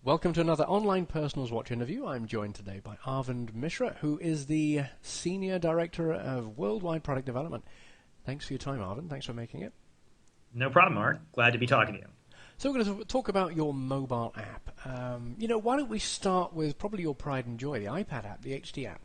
Welcome to another Online Personals Watch interview. I'm joined today by Arvind Mishra, who is the Senior Director of Worldwide Product Development. Thanks for your time, Arvind. Thanks for making it. No problem, Mark. Glad to be talking to you. So we're going to talk about your mobile app. Why don't we start with probably your pride and joy, the iPad app, the HD app.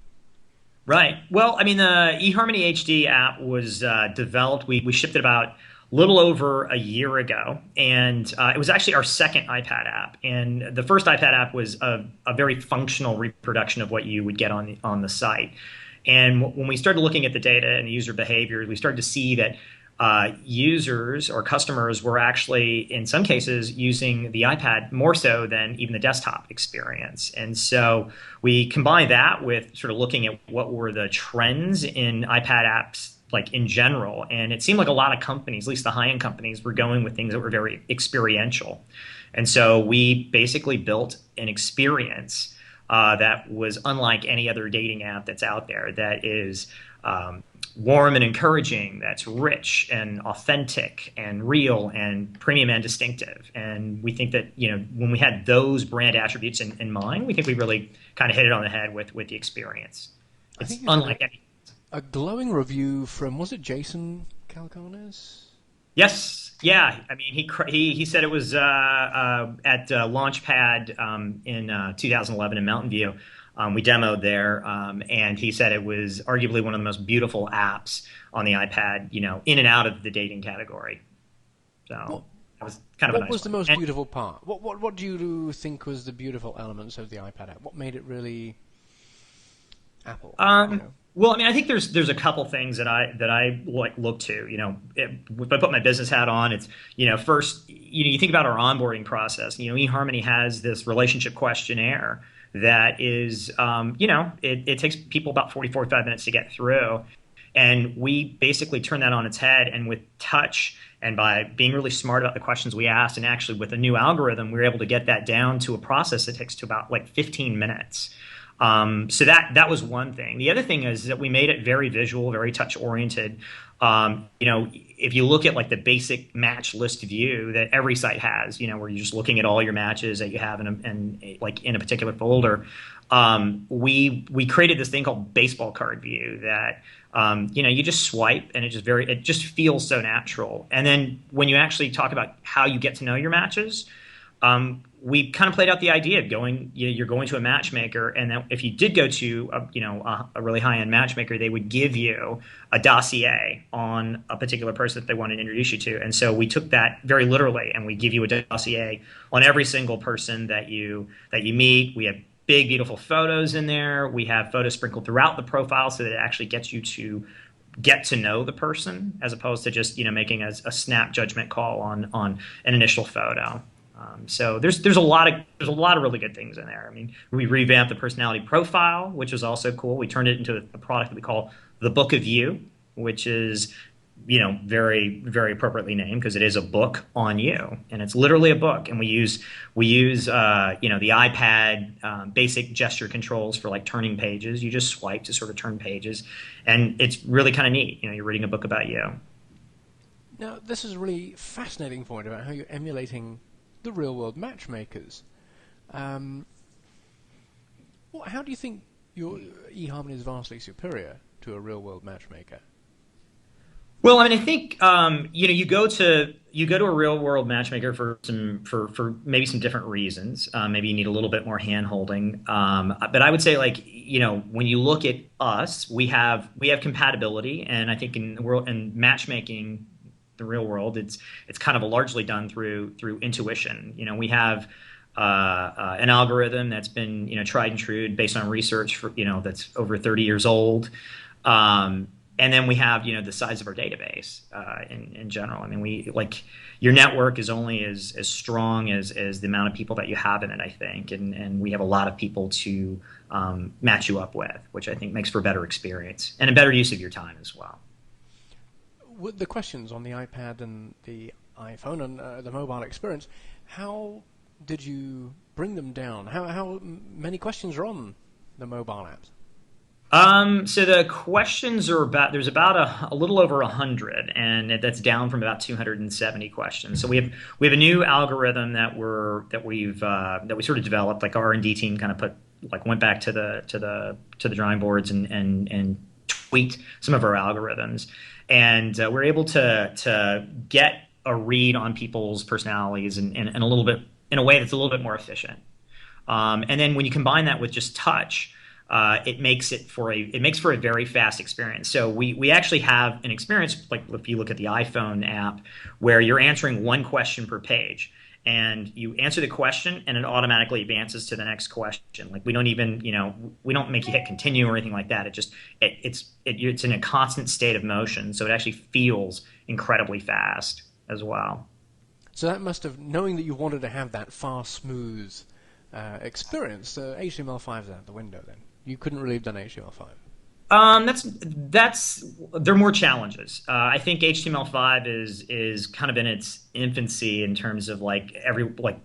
Right. Well, I mean, the eHarmony HD app was developed. We shipped it about a little over a year ago, and it was actually our second iPad app. And the first iPad app was a very functional reproduction of what you would get on the site. And when we started looking at the data and the user behavior, we started to see that users or customers were actually, in some cases, using the iPad more so than even the desktop experience. And so we combined that with sort of looking at what were the trends in iPad apps, like in general. And it seemed like a lot of companies, at least the high-end companies, were going with things that were very experiential. And so we basically built an experience that was unlike any other dating app that's out there, that is warm and encouraging, that's rich and authentic and real and premium and distinctive. And we think that, when we had those brand attributes in mind, we think we really kind of hit it on the head with the experience. I It's think you unlike had any. a glowing review from, was it Jason Calcones? Yes, yeah. I mean, he said it was at Launchpad in 2011 in Mountain View. We demoed there, and he said it was arguably one of the most beautiful apps on the iPad, in and out of the dating category. What, So that was kind of a what nice was the one. most And, beautiful part? What do you think was the beautiful elements of the iPad app? What made it really Apple, um, well, I mean, I think there's a couple things that I like look to. If I put my business hat on, it's first, you think about our onboarding process. eHarmony has this relationship questionnaire that is, it takes people about 45 minutes to get through. And we basically turn that on its head, and with touch and by being really smart about the questions we asked, and actually with a new algorithm, we were able to get that down to a process that takes to about like 15 minutes. So that was one thing. The other thing is that we made it very visual, very touch oriented. If you look at like the basic match list view that every site has, where you're just looking at all your matches that you have like in a particular folder, we created this thing called baseball card view that you just swipe, and it just feels so natural. And then when you actually talk about how you get to know your matches, we kind of played out the idea of you're going to a matchmaker, and then if you did go to a really high-end matchmaker, they would give you a dossier on a particular person that they wanted to introduce you to. And so we took that very literally, and we give you a dossier on every single person that you meet. We have big, beautiful photos in there. We have photos sprinkled throughout the profile so that it actually gets you to get to know the person, as opposed to just making a snap judgment call on an initial photo. So there's a lot of really good things in there. I mean, we revamped the personality profile, which was also cool. We turned it into a product that we call the Book of You, which is very, very appropriately named because it is a book on you, and it's literally a book. And we use the iPad basic gesture controls for like turning pages. You just swipe to sort of turn pages, and it's really kind of neat. You're reading a book about you. Now, this is a really fascinating point about how you're emulating the real-world matchmakers. How do you think your eHarmony is vastly superior to a real-world matchmaker? Well, I mean, I think you go to a real world matchmaker for maybe some different reasons. Maybe you need a little bit more hand holding. But I would say, like, when you look at us, we have compatibility, and I think in the world and matchmaking, the real world, it's kind of largely done through intuition. We have an algorithm that's been tried and true based on research for that's over 30 years old. And then we have, the size of our database in general. I mean, your network is only as strong as the amount of people that you have in it, I think. And we have a lot of people to match you up with, which I think makes for a better experience and a better use of your time as well. With the questions on the iPad and the iPhone and the mobile experience, how did you bring them down? How many questions are on the mobile apps? So the questions are there's about a little over 100, and that's down from about 270 questions. So we have a new algorithm that we sort of developed, like our R&D team kind of went back to the drawing boards and tweaked some of our algorithms, and we're able to get a read on people's personalities in a little bit in a way that's a little bit more efficient. And then when you combine that with just touch, it makes for a very fast experience. So we actually have an experience, like if you look at the iPhone app, where you're answering one question per page, and you answer the question and it automatically advances to the next question. Like we don't even, we don't make you hit continue or anything like that. It's in a constant state of motion, so it actually feels incredibly fast as well. So that must have, knowing that you wanted to have that fast, smooth experience, HTML5 is out the window then. You couldn't really have done HTML5. That's there are more challenges. I think HTML5 is kind of in its infancy in terms of like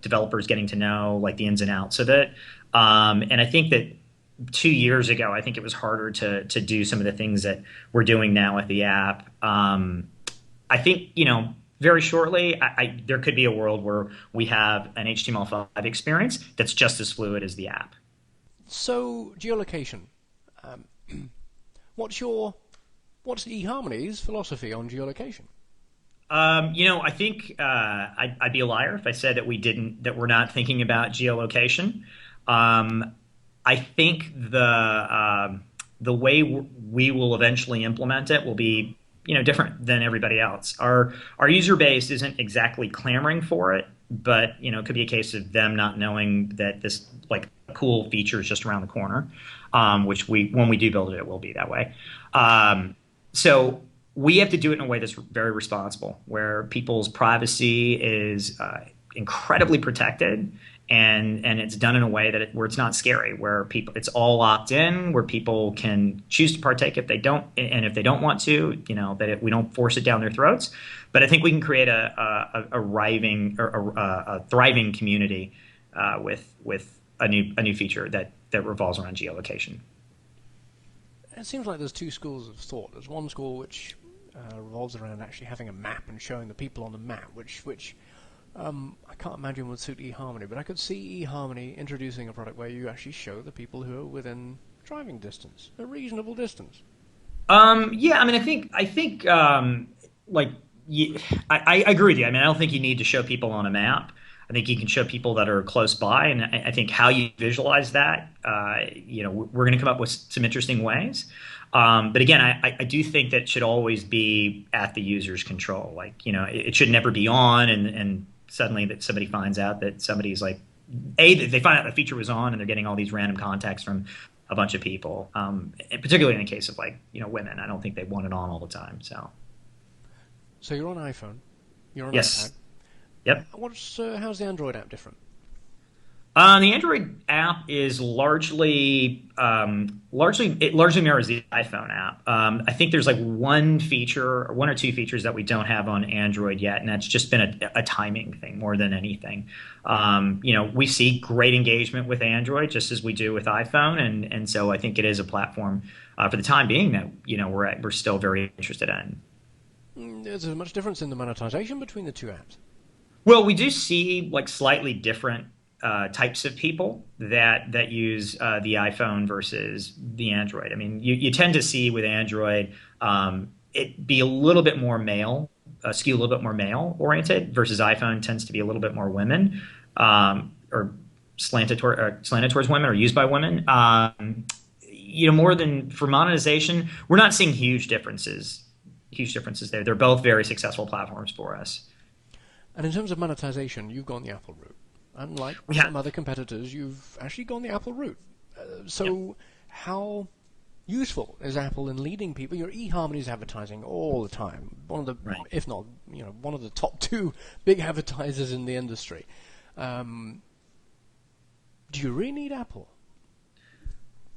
developers getting to know like the ins and outs of it. And I think that 2 years ago, I think it was harder to do some of the things that we're doing now with the app. I think very shortly, there could be a world where we have an HTML5 experience that's just as fluid as the app. So geolocation. Um, what's eHarmony's philosophy on geolocation? I think I'd be a liar if I said that we're not thinking about geolocation. I think the way we will eventually implement it will be different than everybody else. Our user base isn't exactly clamoring for it, but it could be a case of them not knowing that this like cool feature is just around the corner, which when we do build it, it will be that way. So we have to do it in a way that's very responsible, where people's privacy is incredibly protected, and it's done in a way where it's not scary, where it's all opt in, where people can choose to partake if they don't, and if they don't want to, we don't force it down their throats. But I think we can create a thriving community with a new feature that revolves around geolocation. It seems like there's two schools of thought. There's one school which revolves around actually having a map and showing the people on the map, which I can't imagine would suit eHarmony, but I could see eHarmony introducing a product where you actually show the people who are within driving distance, a reasonable distance. Yeah, I mean, I agree with you. I mean, I don't think you need to show people on a map. I think you can show people that are close by, and I think how you visualize that, we're going to come up with some interesting ways. But again, I do think that should always be at the user's control. Like, it should never be on, and suddenly that somebody finds out that somebody's like, they find out the feature was on, and they're getting all these random contacts from a bunch of people. And particularly in the case of women, I don't think they want it on all the time. So you're on iPhone, you're on Yes. iPad. Yep. How's the Android app different? The Android app is largely it largely mirrors the iPhone app. I think there's like one or two features that we don't have on Android yet, and that's just been a timing thing more than anything. We see great engagement with Android just as we do with iPhone, and so I think it is a platform for the time being that we're still very interested in. Is there much difference in the monetization between the two apps? Well, we do see like slightly different types of people that use the iPhone versus the Android. I mean, you tend to see with Android it be a little bit more male, skew a little bit more male oriented, versus iPhone tends to be a little bit more women, or slanted towards women or used by women. More than for monetization, we're not seeing huge differences there. They're both very successful platforms for us. And in terms of monetization, you've gone the Apple route. Unlike some other competitors, you've actually gone the Apple route. So how useful is Apple in leading people? Your eHarmony's advertising all the time. One of the, if not, one of the top two big advertisers in the industry. Do you really need Apple?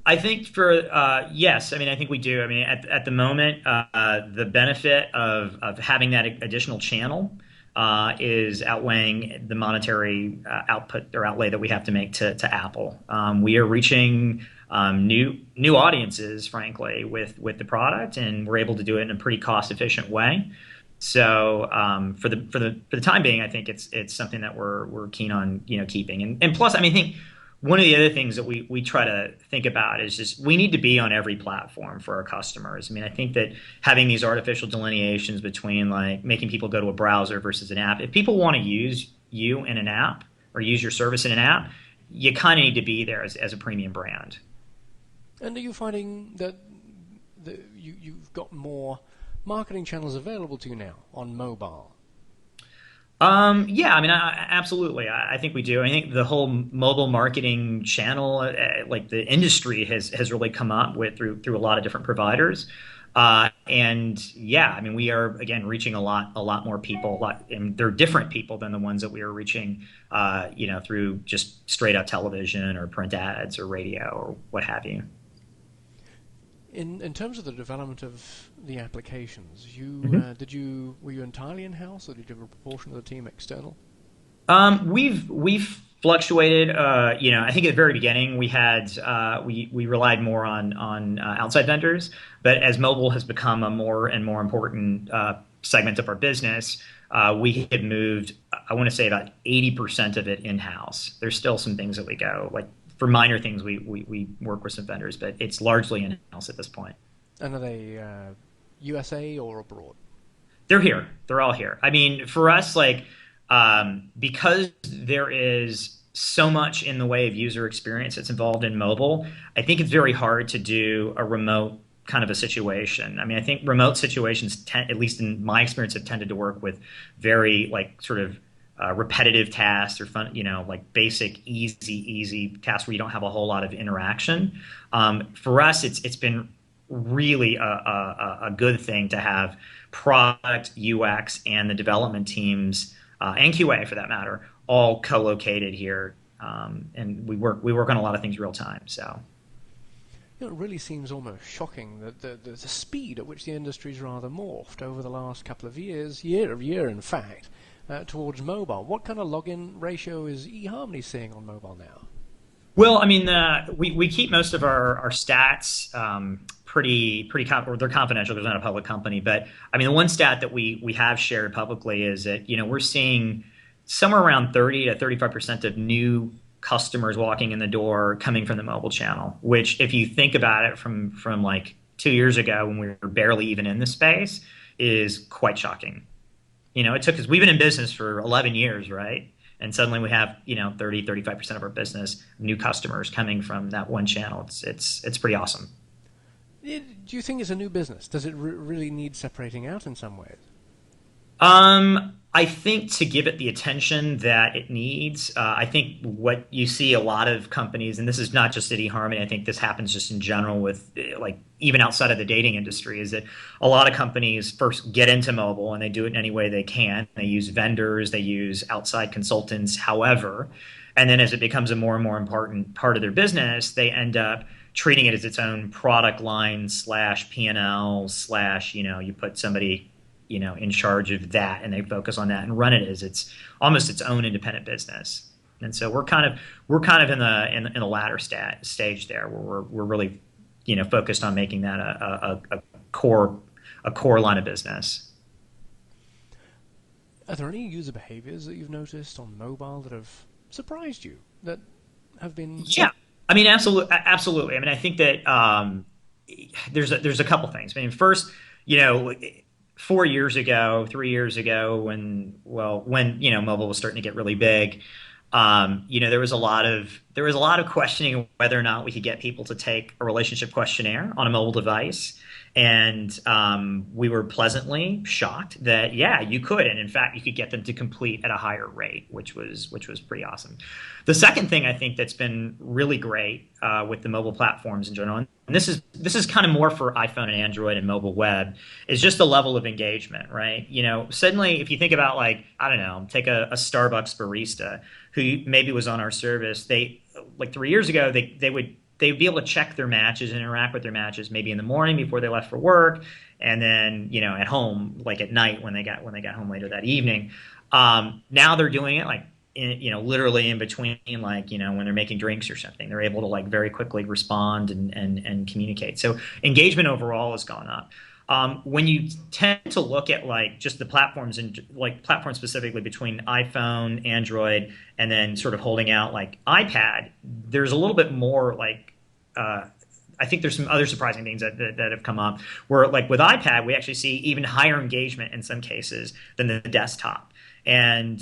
I think yes. I mean, I think we do. I mean, at the moment, the benefit of having that additional channel is outweighing the monetary output or outlay that we have to make to Apple. We are reaching new audiences, frankly, with the product, and we're able to do it in a pretty cost efficient way. So for the time being, I think it's something that we're keen on keeping. And plus, I mean, I think one of the other things that we try to think about is just we need to be on every platform for our customers. I mean, I think that having these artificial delineations between like making people go to a browser versus an app, if people want to use you in an app or use your service in an app, you kind of need to be there as a premium brand. And are you finding that you've got more marketing channels available to you now on mobile? Yeah, I mean, absolutely. I think we do. I think the whole mobile marketing channel, like the industry, has really come up with through a lot of different providers. And yeah, I mean, we are again reaching a lot more people. And they're different people than the ones that we are reaching, through just straight up television or print ads or radio or what have you. In terms of the development of the applications, were you entirely in house, or did you have a proportion of the team external? We've fluctuated. I think at the very beginning we relied more on outside vendors, but as mobile has become a more and more important segment of our business, we had moved. I want to say about 80% of it in house. There's still some things that we go like for minor things we work with some vendors, but it's largely in house at this point. And are they USA or abroad? They're here. They're all here. I mean, for us, like, because there is so much in the way of user experience that's involved in mobile, I think it's very hard to do a remote kind of a situation. I mean, I think remote situations, at least in my experience, have tended to work with very like sort of repetitive tasks or fun, like basic, easy tasks where you don't have a whole lot of interaction. For us, it's been really a good thing to have product, UX, and the development teams, and QA for that matter, all co-located here, and we work on a lot of things real time. So. It really seems almost shocking that the speed at which the industry's rather morphed over the last couple of years, year in fact, towards mobile. What kind of login ratio is eHarmony seeing on mobile now? Well, I mean, we keep most of our stats or they're confidential because we're not a public company. But I mean, the one stat that we have shared publicly is that we're seeing somewhere around 30 to 35% of new customers walking in the door coming from the mobile channel. Which, if you think about it from like 2 years ago when we were barely even in the space, is quite shocking. It took us. We've been in business for 11 years, right? And suddenly we have 30, 35% of our business new customers coming from that one channel. It's pretty awesome. Do you think it's a new business? Does it really need separating out in some ways? I think to give it the attention that it needs, I think what you see a lot of companies, and this is not just at eHarmony, I think this happens just in general with like even outside of the dating industry, is that a lot of companies first get into mobile and they do it in any way they can. They use vendors, they use outside consultants, however, and then as it becomes a more and more important part of their business, they end up treating it as its own product line slash P&L slash, you put somebody in charge of that, and they focus on that and run it as it's almost its own independent business. And so we're kind of in the latter stage there, where we're really focused on making that a core line of business. Are there any user behaviors that you've noticed on mobile that have surprised you, that have been? Yeah, I mean, absolutely. I mean, I think that there's a couple things. I mean, first, 4 years ago, 3 years ago, when mobile was starting to get really big, there was a lot of questioning whether or not we could get people to take a relationship questionnaire on a mobile device, and we were pleasantly shocked that yeah, you could, and in fact, you could get them to complete at a higher rate, which was pretty awesome. The second thing I think that's been really great with the mobile platforms in general, and this is kind of more for iPhone and Android and mobile web, is just the level of engagement, right? Suddenly, if you think about like, I don't know, take a Starbucks barista who maybe was on our service, they like 3 years ago, they'd be able to check their matches and interact with their matches maybe in the morning before they left for work, and then at home like at night when they got home later that evening. Now they're doing it like literally in between, like, when they're making drinks or something. They're able to like very quickly respond and communicate. So engagement overall has gone up. When you tend to look at like just the platforms and like platforms specifically between iPhone, Android, and then sort of holding out like iPad, there's a little bit more like I think there's some other surprising things that have come up where like with iPad, we actually see even higher engagement in some cases than the desktop. And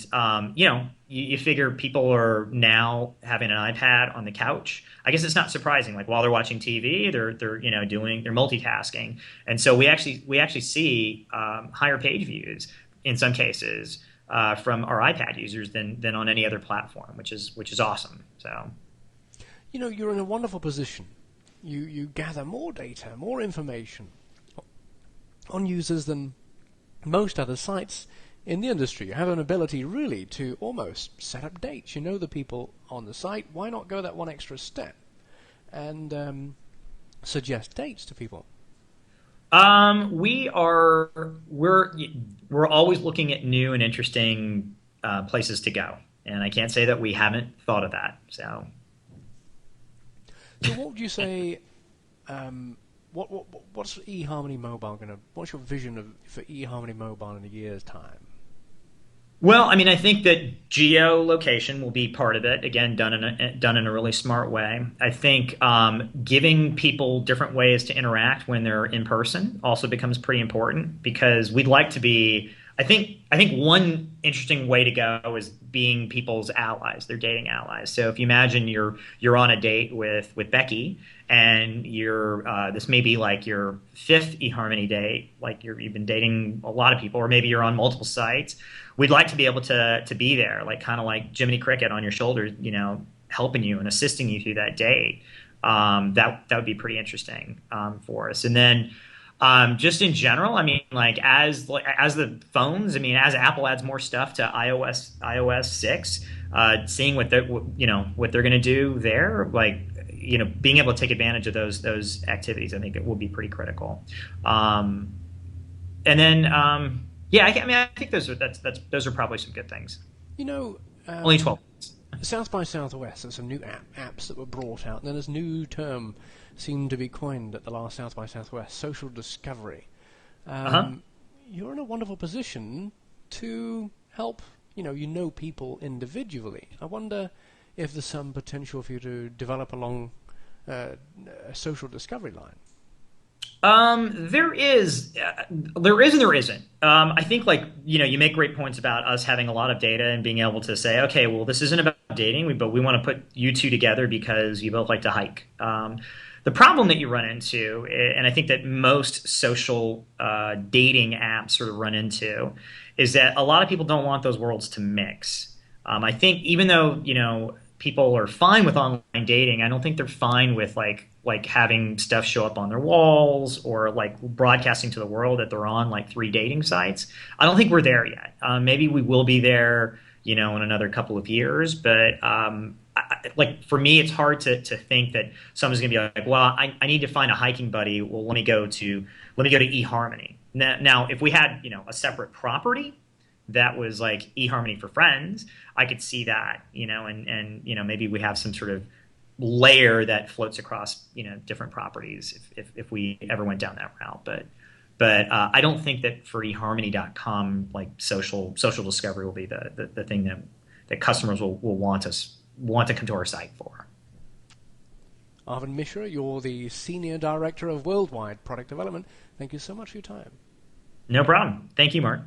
you figure people are now having an iPad on the couch. I guess it's not surprising. Like while they're watching TV, they're multitasking, and so we actually see higher page views in some cases from our iPad users than on any other platform, which is awesome. So You're in a wonderful position. You gather more data, more information on users than most other sites in the industry. You have an ability really to almost set up dates. You know the people on the site. Why not go that one extra step and suggest dates to people? We're always looking at new and interesting places to go, and I can't say that we haven't thought of that. So So what would you say? What's eHarmony Mobile gonna? What's your vision for eHarmony Mobile in a year's time? Well, I mean, I think that geolocation will be part of it. Again, done in a really smart way. I think giving people different ways to interact when they're in person also becomes pretty important because we'd like to be. I think one interesting way to go is being people's allies, their dating allies. So if you imagine you're on a date with Becky, and this may be like your fifth eHarmony date, like you've been dating a lot of people, or maybe you're on multiple sites. We'd like to be able to be there, like kind of like Jiminy Cricket on your shoulder, helping you and assisting you through that date. That would be pretty interesting for us. And then just in general, I mean, like as the phones, I mean, as Apple adds more stuff to iOS 6, seeing what they're going to do there, like being able to take advantage of those activities, I think it will be pretty critical. And then yeah, I mean, I think those are probably some good things. You know, Only 12. South by Southwest, there's some new apps that were brought out, and then this new term seemed to be coined at the last South by Southwest, social discovery. Uh-huh. You're in a wonderful position to help, people individually. I wonder if there's some potential for you to develop along a social discovery line. There is and there isn't. I think like you make great points about us having a lot of data and being able to say, okay, well, this isn't about dating, but we want to put you two together because you both like to hike. The problem that you run into, and I think that most social dating apps sort of run into, is that a lot of people don't want those worlds to mix. I think even though people are fine with online dating, I don't think they're fine with like having stuff show up on their walls or like broadcasting to the world that they're on like 3 dating sites. I don't think we're there yet. Maybe we will be there, in another couple of years. But like for me, it's hard to think that someone's gonna be like, well, I need to find a hiking buddy. Well, let me go to eHarmony. Now, if we had a separate property that was like eHarmony for friends, I could see that, and maybe we have some sort of layer that floats across different properties if we ever went down that route. But I don't think that for eHarmony.com, like social discovery will be the thing that customers will want to come to our site for. Arvind Mishra, you're the Senior Director of Worldwide Product Development. Thank you so much for your time. No problem. Thank you, Mark.